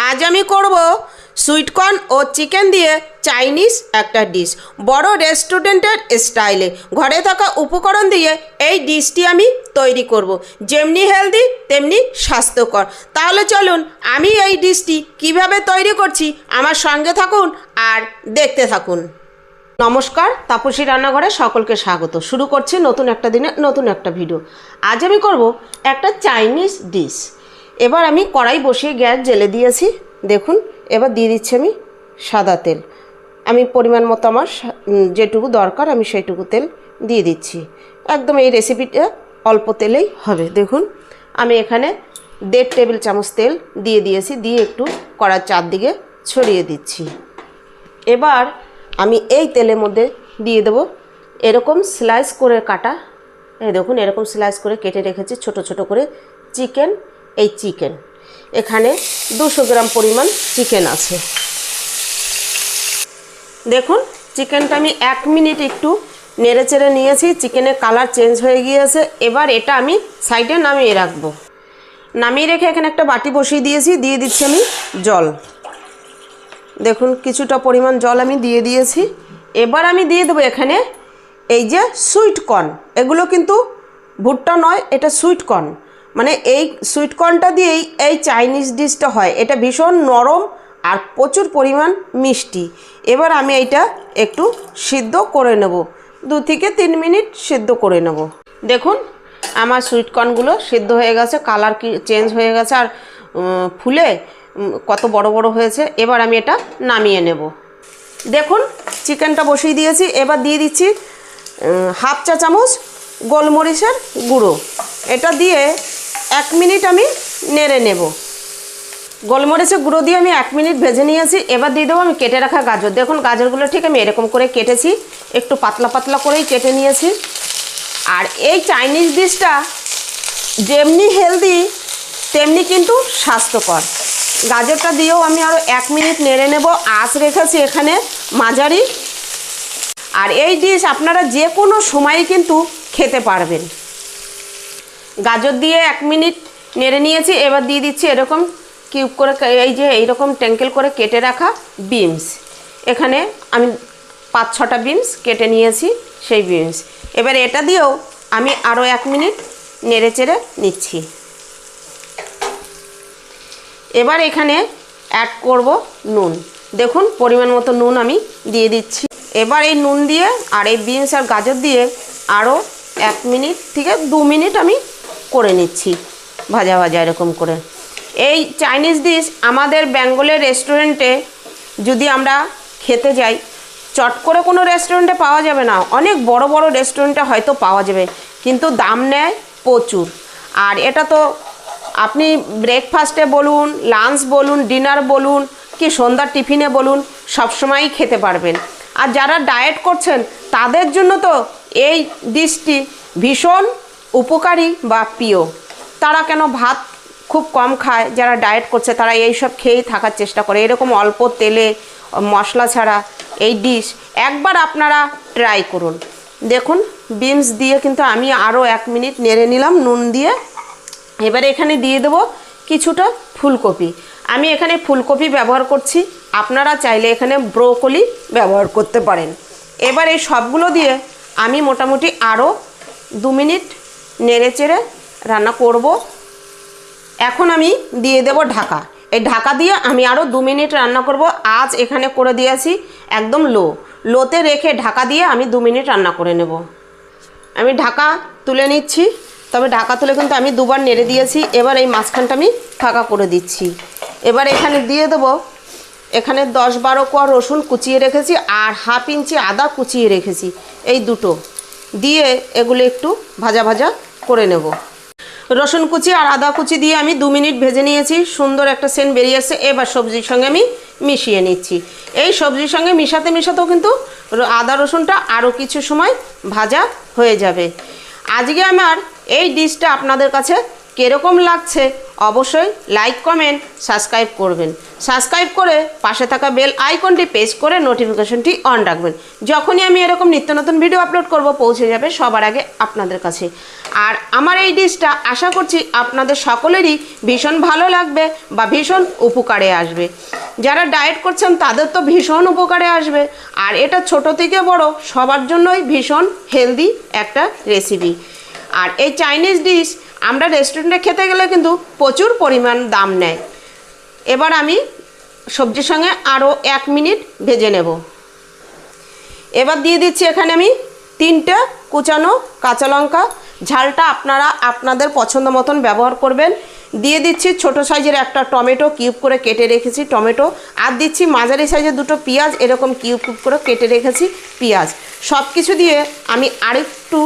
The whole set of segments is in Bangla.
আজ আমি করব সুইটকর্ন ও চিকেন দিয়ে চাইনিজ একটা ডিশ, বড় রেস্টুরেন্টের স্টাইলে। ঘরে থাকা উপকরণ দিয়ে এই ডিশটি আমি তৈরি করব, যেমনি হেলদি তেমনি স্বাস্থ্যকর। তাহলে চলুন আমি এই ডিশটি কিভাবে তৈরি করছি আমার সঙ্গে থাকুন আর দেখতে থাকুন। নমস্কার, তাপসী রান্নাঘরে সকলকে স্বাগত। শুরু করছি নতুন একটা দিনে নতুন একটা ভিডিও। আজ আমি করব একটা চাইনিজ ডিশ। এবার আমি কড়াই বসিয়ে গ্যাস জ্বেলে দিয়েছি। দেখুন, এবার দিয়ে দিচ্ছি আমি সাদা তেল। আমি পরিমাণ মতো আমার যেটুকু দরকার আমি সেইটুকু তেল দিয়ে দিচ্ছি। একদম এই রেসিপিটা অল্প তেলেই হবে। দেখুন, আমি এখানে 1.5 টেবিল চামচ তেল দিয়ে দিয়েছি, দিয়ে একটু কড়ার চারদিকে ছড়িয়ে দিচ্ছি। এবার আমি এই তেলের মধ্যে দিয়ে দেবো এরকম স্লাইস করে কাটা, এই দেখুন এরকম স্লাইস করে কেটে রেখেছি ছোট ছোট করে চিকেন। এই চিকেন এখানে 200 গ্রাম পরিমাণ চিকেন আছে। দেখুন, চিকেনটা আমি 1 মিনিট একটু নেড়ে চেড়ে নিয়েছি, চিকেনের কালার চেঞ্জ হয়ে গিয়েছে। এবার এটা আমি সাইডে নামিয়ে রাখবো। নামিয়ে রেখে এখানে একটা বাটি বসিয়ে দিয়েছি, দিয়ে দিচ্ছি আমি জল। দেখুন, কিছুটা পরিমাণ জল আমি দিয়ে দিয়েছি। এবার আমি দিয়ে দেবো এখানে এই যে সুইটকর্ন। এগুলো কিন্তু ভুট্টা নয়, এটা সুইটকর্ন। মানে এই সুইটকর্নটা দিয়েই এই চাইনিজ ডিশটা হয়। এটা ভীষণ নরম আর প্রচুর পরিমাণ মিষ্টি। এবার আমি এইটা একটু সিদ্ধ করে নেব, 2 থেকে 3 মিনিট সিদ্ধ করে নেব। দেখুন, আমার সুইটকর্নগুলো সিদ্ধ হয়ে গেছে, কালার চেঞ্জ হয়ে গেছে আর ফুলে কত বড় বড় হয়েছে। এবার আমি এটা নামিয়ে নেব। দেখুন, চিকেনটা বসিয়ে দিয়েছি। এবার দিয়ে দিচ্ছি 1/2 চা চামচ গোলমরিচের গুঁড়ো। এটা দিয়ে 1 মিনিট আমি নেড়ে নেব। গোলমরিচের গুঁড়ো দিয়ে আমি 1 মিনিট ভেজে নিয়েছি। এবার দিয়ে দেবো আমি কেটে রাখা গাজর। দেখুন, গাজরগুলো ঠিক আমি এরকম করে কেটেছি, একটু পাতলা পাতলা করেই কেটে নিয়েছি। আর এই চাইনিজ ডিশটা যেমনি হেলদি তেমনি কিন্তু স্বাস্থ্যকর। গাজরটা দিয়েও আমি আরও 1 মিনিট নেড়ে নেব। আঁচ রেখেছি এখানে মাঝারি। আর এই ডিশ আপনারা যে কোনো সময়ই কিন্তু খেতে পারবেন। গাজর দিয়ে 1 মিনিট নেড়ে নিয়েছি। এবার দিয়ে দিচ্ছি এরকম কিউব করে, এই যে এইরকম ট্যাঙ্কেল করে কেটে রাখা বিনস। এখানে আমি 5-6টা বিনস কেটে নিয়েছি, সেই বিনস। এবার এটা দিয়েও আমি আরও 1 মিনিট নেড়ে চেড়ে নিচ্ছি। এবার এখানে অ্যাড করব নুন। দেখুন, পরিমাণ মতো নুন আমি দিয়ে দিচ্ছি। এবার এই নুন দিয়ে আর এই বিনস আর গাজর দিয়ে আরও 1 মিনিট থেকে 2 মিনিট আমি করে নিচ্ছি ভাজা ভাজা এরকম করে। এই চাইনিজ ডিশ আমাদের বেঙ্গলের রেস্টুরেন্টে যদি আমরা খেতে যাই, চট করে কোনো রেস্টুরেন্টে পাওয়া যাবে না। অনেক বড় বড় রেস্টুরেন্টে হয়তো পাওয়া যাবে, কিন্তু দাম নেয় প্রচুর। আর এটা তো আপনি ব্রেকফাস্টে বলুন, লাঞ্চ বলুন, ডিনার বলুন, কি সন্ধ্যার টিফিনে বলুন, সবসময়ই খেতে পারবেন। আর যারা ডায়েট করছেন তাদের জন্য তো এই ডিশটি ভীষণ উপকারী বা প্রিয়। তারা কেন ভাত খুব কম খায়, যারা ডায়েট করছে তারা এই সব খেয়েই থাকার চেষ্টা করে। এরকম অল্প তেলে মশলা ছাড়া এই ডিশ একবার আপনারা ট্রাই করুন। দেখুন, বিনস দিয়ে কিন্তু আমি আরও 1 মিনিট নেড়ে নিলাম নুন দিয়ে। এবারে এখানে দিয়ে দেবো কিছুটা ফুলকপি। আমি এখানে ফুলকপি ব্যবহার করছি, আপনারা চাইলে এখানে ব্রোকলি ব্যবহার করতে পারেন। এবার এই সবগুলো দিয়ে আমি মোটামুটি আরও 2 মিনিট নেড়ে চেড়ে রান্না করব। এখন আমি দিয়ে দেব ঢাকা। এই ঢাকা দিয়ে আমি আরও 2 মিনিট রান্না করব। আজ এখানে করে দিয়েছি একদম লোতে রেখে ঢাকা দিয়ে আমি 2 মিনিট রান্না করে নেব। আমি ঢাকা তুলে নিচ্ছি, তবে ঢাকা তুলে কিন্তু আমি 2বার নেড়ে দিয়েছি। এবার এই মাঝখানটা আমি ফাঁকা করে দিচ্ছি। এবার এখানে দিয়ে দেবো, এখানে 10-12 কোয়া রসুন কুচিয়ে রেখেছি আর 1/2 ইঞ্চি আদা কুচিয়ে রেখেছি। এই দুটো দিয়ে এগুলো একটু ভাজা ভাজা করে নেব। রসুন কুচি আর আদা কুচি দিয়ে আমি 2 মিনিট ভেজে নিয়েছি, সুন্দর একটা সেন্ট বেরিয়ে এসছে। এবার সবজির সঙ্গে আমি মিশিয়ে নিচ্ছি। এই সবজির সঙ্গে মিশাতে মিশাতেও কিন্তু আদা রসুনটা আরও কিছু সময় ভাজা হয়ে যাবে। আজকে আমার এই ডিশটা আপনাদের কাছে কীরকম লাগছে অবশ্যই লাইক কমেন্ট সাবস্ক্রাইব করবেন। সাবস্ক্রাইব করে পাশে থাকা বেল আইকনটি প্রেস করে নোটিফিকেশনটি অন রাখবেন। যখনই আমি এরকম নিত্য নতুন ভিডিও আপলোড করব পৌঁছে যাবে সবার আগে আপনাদের কাছে। আর আমার এই ডিশটা আশা করছি আপনাদের সকলেরই ভীষণ ভালো লাগবে বা ভীষণ উপকারে আসবে। যারা ডায়েট করছেন তাদের তো ভীষণ উপকারে আসবে। আর এটা ছোট থেকে বড় সবার জন্যই ভীষণ হেলদি একটা রেসিপি। আর এই চাইনিজ ডিশ আমরা রেস্টুরেন্টে খেতে গেলে কিন্তু প্রচুর পরিমাণ দাম নেয়। এবার আমি সবজির সঙ্গে আরও 1 মিনিট ভেজে নেব। এবার দিয়ে দিচ্ছি এখানে আমি 3টে কুচানো কাঁচা লঙ্কা। ঝালটা আপনারা আপনাদের পছন্দ মতন ব্যবহার করবেন। দিয়ে দিচ্ছি ছোট সাইজের একটা টমেটো কিউব করে কেটে রেখেছি টমেটো। আর দিচ্ছি মাঝারি সাইজের 2টো পেঁয়াজ এরকম কিউব কিউব করে কেটে রেখেছি পেঁয়াজ। সব কিছু দিয়ে আমি আরেকটু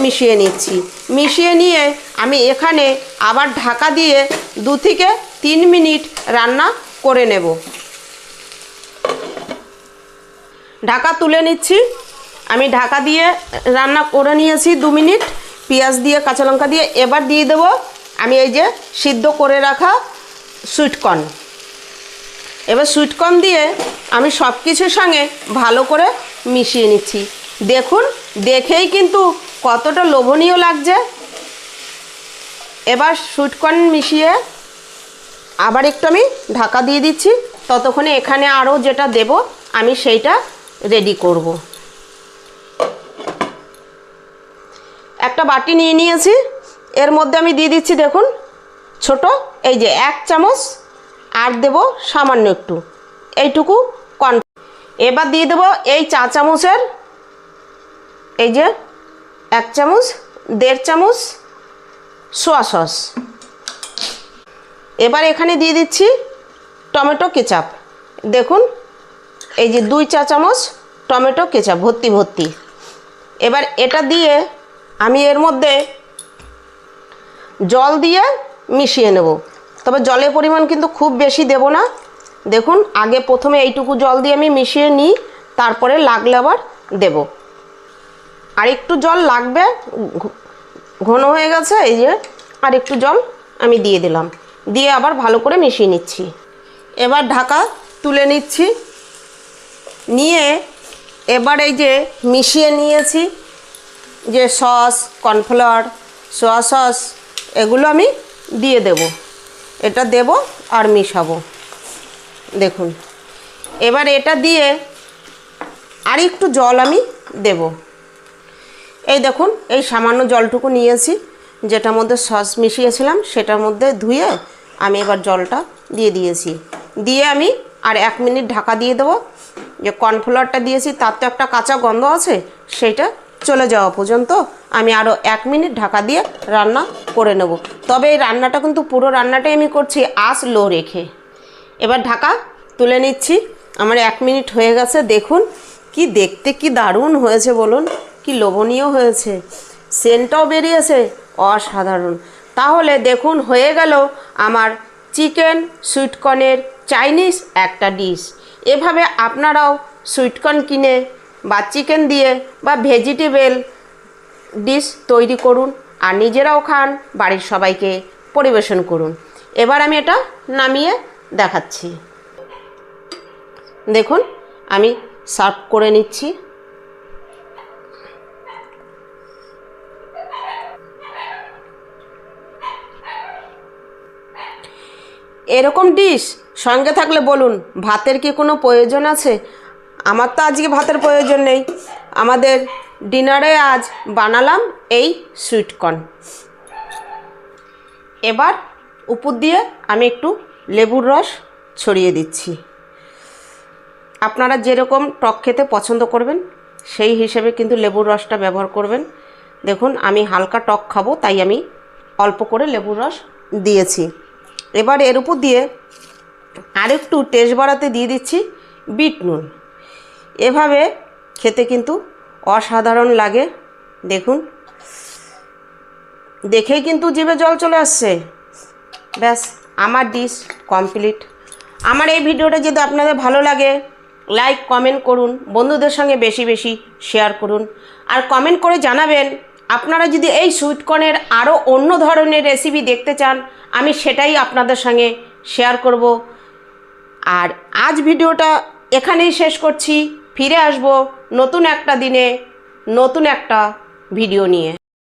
মিশিয়ে নিচ্ছি। মিশিয়ে নিয়ে আমি এখানে আবার ঢাকা দিয়ে 2 থেকে 3 মিনিট রান্না করে নেব। ঢাকা তুলে নিচ্ছি। আমি ঢাকা দিয়ে রান্না করে নিয়েছি 2 মিনিট পেঁয়াজ দিয়ে কাঁচা লঙ্কা দিয়ে। এবার দিয়ে দেবো আমি এই যে সিদ্ধ করে রাখা সুইটকর্ন। এবার সুইটকর্ন দিয়ে আমি সব কিছুর সঙ্গে ভালো করে মিশিয়ে নিচ্ছি। দেখুন দেখেই কিন্তু কতটা লোভনীয় লাগছে। এবার সুইটকর্ন মিশিয়ে আবার একটু আমি ঢাকা দিয়ে দিচ্ছি। ততক্ষণে এখানে আরও যেটা দেব আমি সেইটা রেডি করব। একটা বাটি নিয়ে নিয়েছি। এর মধ্যে আমি দিয়ে দিচ্ছি দেখুন ছোট এই যে 1 চামচ আর দেব সামান্য একটু এইটুকু কর্ন। এবার দিয়ে দেব এই 4 চামচের এই যে 1 চামচ 1.5 চামচ সোয়া সস। এবার এখানে দিয়ে দিচ্ছি টমেটো কেচাপ। দেখুন এই যে 2 চা চামচ টমেটো কেচাপ ভর্তি ভর্তি। এবার এটা দিয়ে আমি এর মধ্যে জল দিয়ে মিশিয়ে নেব। তবে জলের পরিমাণ কিন্তু খুব বেশি দেব না। দেখুন আগে প্রথমে এইটুকু জল দিয়ে আমি মিশিয়ে নিই, তারপরে লাগলে আবার দেব। আর একটু জল লাগবে, ঘন হয়ে গেছে এই যে আর একটু জল আমি দিয়ে দিলাম। দিয়ে আবার ভালো করে মিশিয়ে নিচ্ছি। এবার ঢাকা তুলে নিচ্ছি। নিয়ে এবার এই যে মিশিয়ে নিয়েছি যে সস কর্নফ্লাওয়ার সোয়া সস এগুলো আমি দিয়ে দেব। এটা দেব আর মিশাবো। দেখুন এবার এটা দিয়ে আর একটু জল আমি দেব। এই দেখুন এই সামান্য জলটুকু নিয়েছি যেটার মধ্যে সস মিশিয়েছিলাম সেটার মধ্যে ধুয়ে আমি এবার জলটা দিয়ে দিয়েছি। দিয়ে আমি আর 1 মিনিট ঢাকা দিয়ে দেবো। যে কর্নফ্লাওয়ারটা দিয়েছি তার তো একটা কাঁচা গন্ধ আছে, সেইটা চলে যাওয়া পর্যন্ত আমি আরও 1 মিনিট ঢাকা দিয়ে রান্না করে নেব। তবে এই রান্নাটা কিন্তু পুরো রান্নাটাই আমি করছি আঁচ লো রেখে। এবার ঢাকা তুলে নিচ্ছি। আমার 1 মিনিট হয়ে গেছে। দেখুন কি দেখতে কি দারুণ হয়েছে বলুন, কি লোভনীয় হয়েছে, সেন্টটাও বেরিয়েছে অসাধারণ। তাহলে দেখুন হয়ে গেল আমার চিকেন সুইটকর্নের চাইনিজ একটা ডিশ। এভাবে আপনারাও সুইটকর্ন কিনে বা চিকেন দিয়ে বা ভেজিটেবল ডিশ তৈরি করুন আর নিজেরাও খান, বাড়ির সবাইকে পরিবেশন করুন। এবার আমি এটা নামিয়ে দেখাচ্ছি। দেখুন আমি সার্ভ করে নিচ্ছি। এরকম ডিশ সঙ্গে থাকলে বলুন ভাতের কি কোনো প্রয়োজন আছে? আমার তো আজকে ভাতের প্রয়োজন নেই। আমাদের ডিনারে আজ বানালাম এই সুইটকর্ন। এবার উপর দিয়ে আমি একটু লেবুর রস ছড়িয়ে দিচ্ছি। আপনারা যেরকম টক খেতে পছন্দ করবেন সেই হিসেবে কিন্তু লেবুর রসটা ব্যবহার করবেন। দেখুন আমি হালকা টক খাবো তাই আমি অল্প করে লেবুর রস দিয়েছি। এবার এর উপর দিয়ে আরেকটু টেস্ট বাড়াতে দিয়ে দিচ্ছি বিট নুন। এভাবে খেতে কিন্তু অসাধারণ লাগে। দেখুন দেখেই কিন্তু জিভে জল চলে আসছে। ব্যাস আমার ডিশ কমপ্লিট। আমার এই ভিডিওটা যদি আপনাদের ভালো লাগে লাইক কমেন্ট করুন, বন্ধুদের সঙ্গে বেশি বেশি শেয়ার করুন আর কমেন্ট করে জানাবেন আপনারা যদি এই সুইটকর্নের আরও অন্য ধরনের রেসিপি দেখতে চান, আমি সেটাই আপনাদের সঙ্গে শেয়ার করব। আর আজ ভিডিওটা এখানেই শেষ করছি। ফিরে আসব নতুন একটা দিনে নতুন একটা ভিডিও নিয়ে।